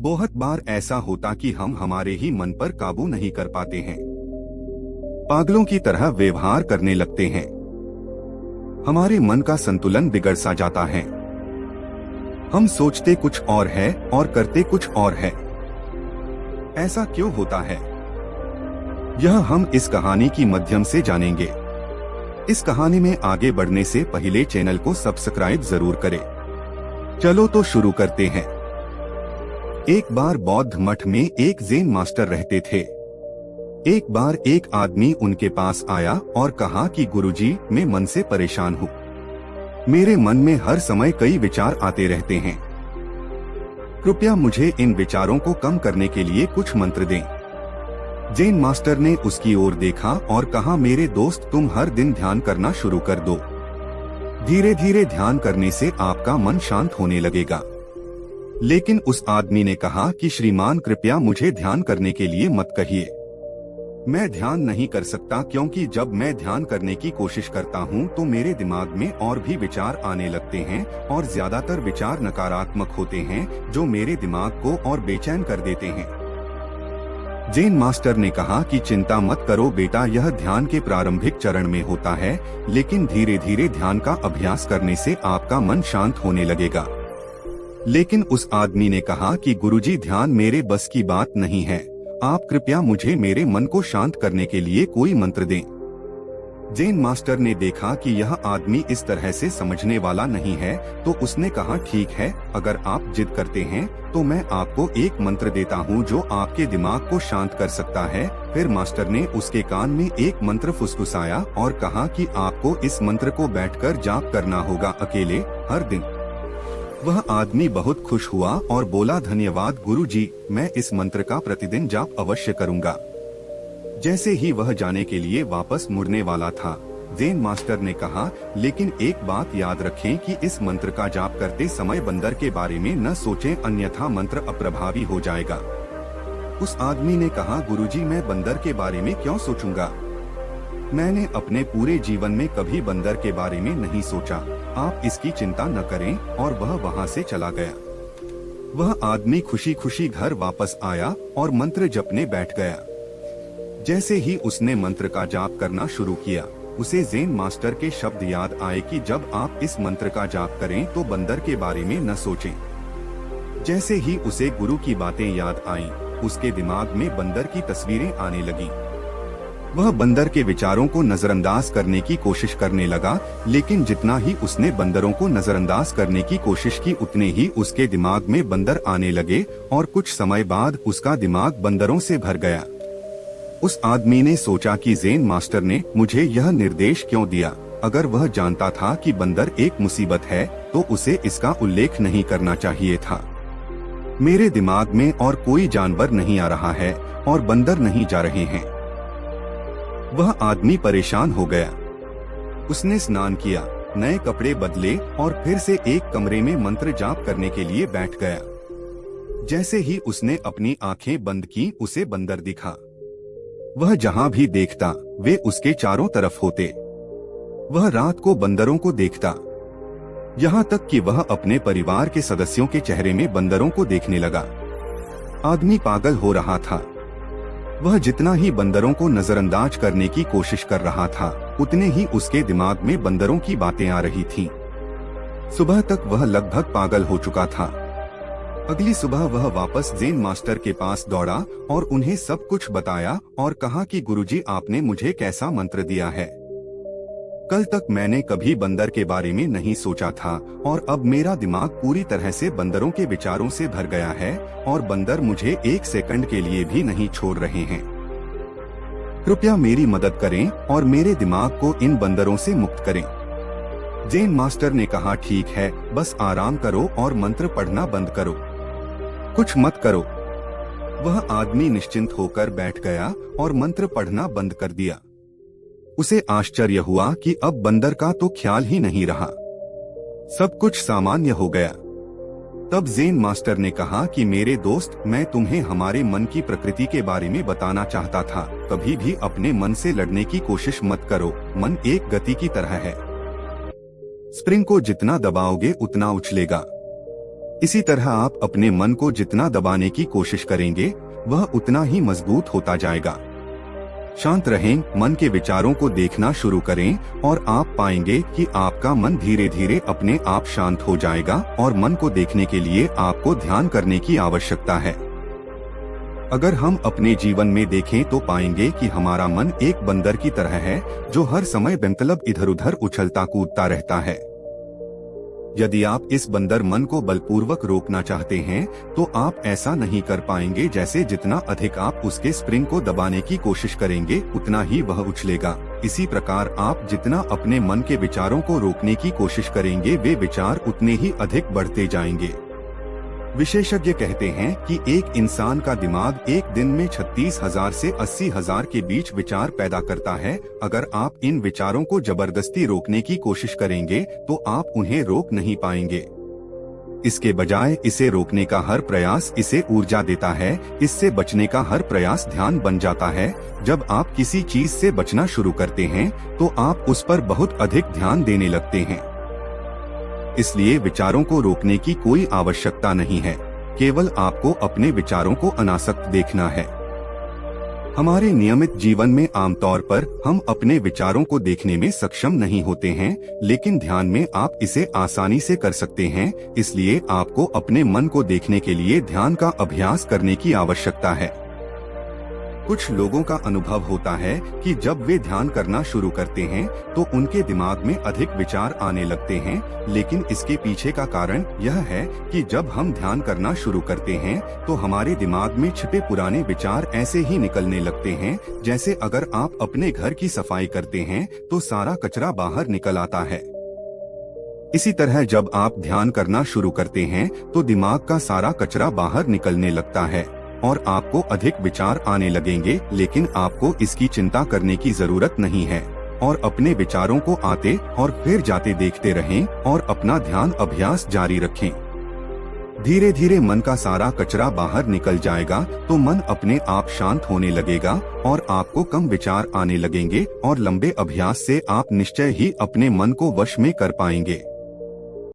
बहुत बार ऐसा होता कि हम हमारे ही मन पर काबू नहीं कर पाते हैं, पागलों की तरह व्यवहार करने लगते हैं। हमारे मन का संतुलन बिगड़ सा जाता है। हम सोचते कुछ और है और करते कुछ और है। ऐसा क्यों होता है? यह हम इस कहानी की माध्यम से जानेंगे। इस कहानी में आगे बढ़ने से पहले चैनल को सब्सक्राइब जरूर करें। चलो तो शुरू करते हैं। एक बार बौद्ध मठ में एक ज़ेन मास्टर रहते थे। एक बार एक आदमी उनके पास आया और कहा कि गुरुजी, मैं मन से परेशान हूँ। मेरे मन में हर समय कई विचार आते रहते हैं। कृपया मुझे इन विचारों को कम करने के लिए कुछ मंत्र दें। ज़ेन मास्टर ने उसकी ओर देखा और कहा, मेरे दोस्त, तुम हर दिन ध्यान करना शुरू कर दो। धीरे धीरे ध्यान करने से आपका मन शांत होने लगेगा। लेकिन उस आदमी ने कहा कि श्रीमान, कृपया मुझे ध्यान करने के लिए मत कहिए। मैं ध्यान नहीं कर सकता, क्योंकि जब मैं ध्यान करने की कोशिश करता हूँ तो मेरे दिमाग में और भी विचार आने लगते हैं और ज्यादातर विचार नकारात्मक होते हैं, जो मेरे दिमाग को और बेचैन कर देते हैं। ज़ेन मास्टर ने कहा कि चिंता मत करो बेटा, यह ध्यान के प्रारंभिक चरण में होता है, लेकिन धीरे धीरे ध्यान का अभ्यास करने से आपका मन शांत होने लगेगा। लेकिन उस आदमी ने कहा कि गुरुजी, ध्यान मेरे बस की बात नहीं है। आप कृपया मुझे मेरे मन को शांत करने के लिए कोई मंत्र दें। ज़ेन मास्टर ने देखा कि यह आदमी इस तरह से समझने वाला नहीं है, तो उसने कहा, ठीक है, अगर आप जिद करते हैं तो मैं आपको एक मंत्र देता हूँ जो आपके दिमाग को शांत कर सकता है। फिर मास्टर ने उसके कान में एक मंत्र फुसफुसाया और कहा कि आपको इस मंत्र को बैठकर जाप करना होगा, अकेले, हर दिन। वह आदमी बहुत खुश हुआ और बोला, धन्यवाद गुरुजी, मैं इस मंत्र का प्रतिदिन जाप अवश्य करूंगा। जैसे ही वह जाने के लिए वापस मुड़ने वाला था, ज़ेन मास्टर ने कहा, लेकिन एक बात याद रखें कि इस मंत्र का जाप करते समय बंदर के बारे में न सोचें, अन्यथा मंत्र अप्रभावी हो जाएगा। उस आदमी ने कहा, गुरुजी, मैं बंदर के बारे में क्यों सोचूंगा? मैंने अपने पूरे जीवन में कभी बंदर के बारे में नहीं सोचा। आप इसकी चिंता न करें। और वह वहां से चला गया। वह आदमी खुशी खुशी घर वापस आया और मंत्र जपने बैठ गया। जैसे ही उसने मंत्र का जाप करना शुरू किया, उसे ज़ेन मास्टर के शब्द याद आए कि जब आप इस मंत्र का जाप करें तो बंदर के बारे में न सोचें। जैसे ही उसे गुरु की बातें याद आईं, उसके दिमाग में बंदर की तस्वीरें आने लगी। वह बंदर के विचारों को नजरअंदाज करने की कोशिश करने लगा, लेकिन जितना ही उसने बंदरों को नजरअंदाज करने की कोशिश की, उतने ही उसके दिमाग में बंदर आने लगे और कुछ समय बाद उसका दिमाग बंदरों से भर गया। उस आदमी ने सोचा कि ज़ेन मास्टर ने मुझे यह निर्देश क्यों दिया? अगर वह जानता था कि बंदर एक मुसीबत है तो उसे इसका उल्लेख नहीं करना चाहिए था। मेरे दिमाग में और कोई जानवर नहीं आ रहा है और बंदर नहीं जा रहे हैं। वह आदमी परेशान हो गया। उसने स्नान किया, नए कपड़े बदले और फिर से एक कमरे में मंत्र जाप करने के लिए बैठ गया। जैसे ही उसने अपनी आंखें बंद की, उसे बंदर दिखा। वह जहां भी देखता, वे उसके चारों तरफ होते। वह रात को बंदरों को देखता, यहाँ तक कि वह अपने परिवार के सदस्यों के चेहरे में बंदरों को देखने लगा। आदमी पागल हो रहा था। वह जितना ही बंदरों को नजरअंदाज करने की कोशिश कर रहा था, उतने ही उसके दिमाग में बंदरों की बातें आ रही थीं। सुबह तक वह लगभग पागल हो चुका था। अगली सुबह वह वापस ज़ेन मास्टर के पास दौड़ा और उन्हें सब कुछ बताया और कहा कि गुरुजी, आपने मुझे कैसा मंत्र दिया है? कल तक मैंने कभी बंदर के बारे में नहीं सोचा था और अब मेरा दिमाग पूरी तरह से बंदरों के विचारों से भर गया है और बंदर मुझे एक सेकंड के लिए भी नहीं छोड़ रहे हैं। कृपया मेरी मदद करें और मेरे दिमाग को इन बंदरों से मुक्त करें। ज़ेन मास्टर ने कहा, ठीक है, बस आराम करो और मंत्र पढ़ना बंद करो, कुछ मत करो। वह आदमी निश्चिंत होकर बैठ गया और मंत्र पढ़ना बंद कर दिया। उसे आश्चर्य हुआ कि अब बंदर का तो ख्याल ही नहीं रहा, सब कुछ सामान्य हो गया। तब ज़ेन मास्टर ने कहा कि मेरे दोस्त, मैं तुम्हें हमारे मन की प्रकृति के बारे में बताना चाहता था। कभी भी अपने मन से लड़ने की कोशिश मत करो। मन एक गति की तरह है। स्प्रिंग को जितना दबाओगे उतना उछलेगा। इसी तरह आप अपने मन को जितना दबाने की कोशिश करेंगे वह उतना ही मजबूत होता जाएगा। शांत रहें, मन के विचारों को देखना शुरू करें और आप पाएंगे कि आपका मन धीरे धीरे अपने आप शांत हो जाएगा और मन को देखने के लिए आपको ध्यान करने की आवश्यकता है। अगर हम अपने जीवन में देखें तो पाएंगे कि हमारा मन एक बंदर की तरह है जो हर समय बेमतलब इधर उधर उछलता कूदता रहता है। यदि आप इस बंदर मन को बलपूर्वक रोकना चाहते हैं तो आप ऐसा नहीं कर पाएंगे। जैसे जितना अधिक आप उसके स्प्रिंग को दबाने की कोशिश करेंगे उतना ही वह उछलेगा। इसी प्रकार आप जितना अपने मन के विचारों को रोकने की कोशिश करेंगे वे विचार उतने ही अधिक बढ़ते जाएंगे। विशेषज्ञ कहते हैं कि एक इंसान का दिमाग एक दिन में 36,000 से 80,000 के बीच विचार पैदा करता है। अगर आप इन विचारों को जबरदस्ती रोकने की कोशिश करेंगे तो आप उन्हें रोक नहीं पाएंगे। इसके बजाय इसे रोकने का हर प्रयास इसे ऊर्जा देता है। इससे बचने का हर प्रयास ध्यान बन जाता है। जब आप किसी चीज से बचना शुरू करते हैं तो आप उस पर बहुत अधिक ध्यान देने लगते हैं। इसलिए विचारों को रोकने की कोई आवश्यकता नहीं है, केवल आपको अपने विचारों को अनासक्त देखना है। हमारे नियमित जीवन में आमतौर पर हम अपने विचारों को देखने में सक्षम नहीं होते हैं, लेकिन ध्यान में आप इसे आसानी से कर सकते हैं। इसलिए आपको अपने मन को देखने के लिए ध्यान का अभ्यास करने की आवश्यकता है। कुछ लोगों का अनुभव होता है कि जब वे ध्यान करना शुरू करते हैं तो उनके दिमाग में अधिक विचार आने लगते हैं, लेकिन इसके पीछे का कारण यह है कि जब हम ध्यान करना शुरू करते हैं तो हमारे दिमाग में छिपे पुराने विचार ऐसे ही निकलने लगते हैं, जैसे अगर आप अपने घर की सफाई करते हैं तो सारा कचरा बाहर निकल आता है। इसी तरह जब आप ध्यान करना शुरू करते हैं तो दिमाग का सारा कचरा बाहर निकलने लगता है और आपको अधिक विचार आने लगेंगे, लेकिन आपको इसकी चिंता करने की जरूरत नहीं है और अपने विचारों को आते और फिर जाते देखते रहें और अपना ध्यान अभ्यास जारी रखें। धीरे धीरे मन का सारा कचरा बाहर निकल जाएगा तो मन अपने आप शांत होने लगेगा और आपको कम विचार आने लगेंगे और लंबे अभ्यास से आप निश्चय ही अपने मन को वश में कर पाएंगे।